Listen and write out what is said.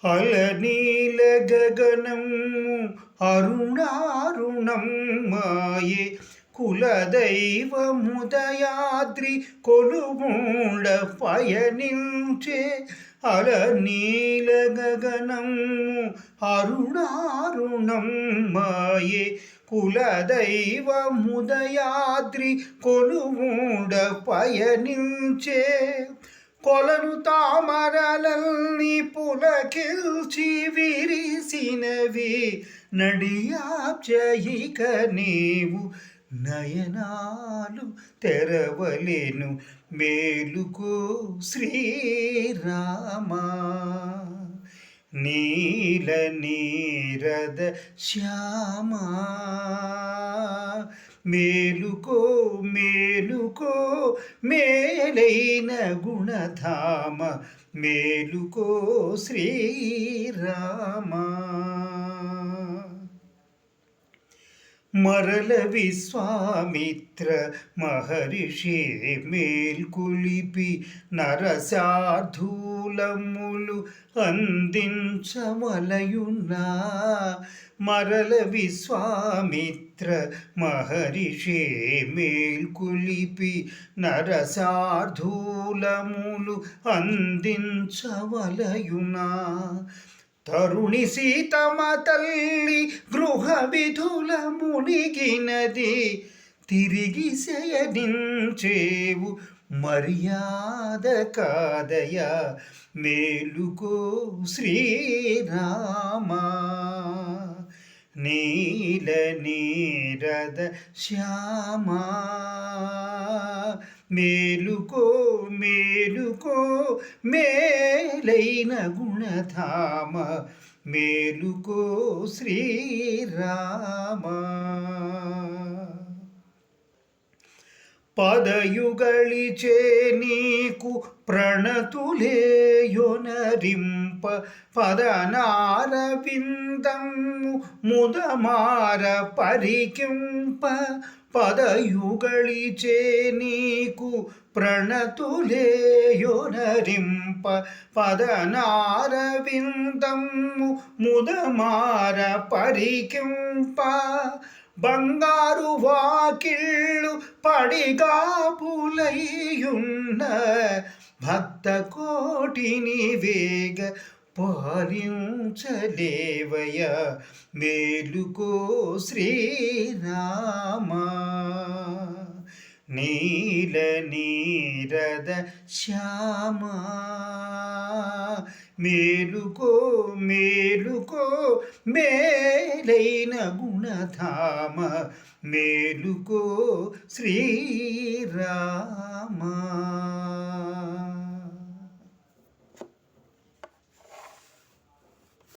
అలనీల గగనము అరుణారుణం మాయే కులదైవముదయాద్రి కొలుమూడ పయనించే అలనీల గగనము అరుణారుణం మాయే కులదైవముదయాద్రి కొలుమూడ పయనించే కొలను తామరలల్ని పులకిల్చి విరిసినవి నడియాబ్జయిక నీవు నయనాలు తెరవలేను మేలుకో శ్రీరామా నీల నీరద శ్యామా మేలుకో మేలుకో మేలైన గుణధామ మేలుకో శ్రీరామా మరల విశ్వామిత్ర మహర్షి మేల్కొలిపి నరసార్థూలములు అందించవలయున్నా మరల విశ్వామిత్ర మహర్షి మేల్కొలిపి నరసార్థూలములు అందించవలయునా తరుణి సీతమ తల్లి గృహ విధుల మునిగినది తిరిగి శయనించేవు మర్యాద కాదయ మేలుకో శ్రీరామా నీల నీరద శ్యామా మేలుకో మేలుకో మేలైన గుణధామ మేలుకో శ్రీరామా పదయుగళిచే నీకు ప్రణతులేయొనరింప పదనారవిందము ముదమార పరికింప పదయుగళిచే నీకు ప్రణతులేయొనరింప పదనారవిందము ముదమార పరికింప బంగారు వాకిళ్ళు పడిగాపులయ్యున్న భక్త కోటిని వేగ పాలించలేవయ మేలుకో శ్రీరామా నీల నీరద శ్యామా మేలుకో మేలుకో మేలైన గుణధామ మేలుకో శ్రీరామా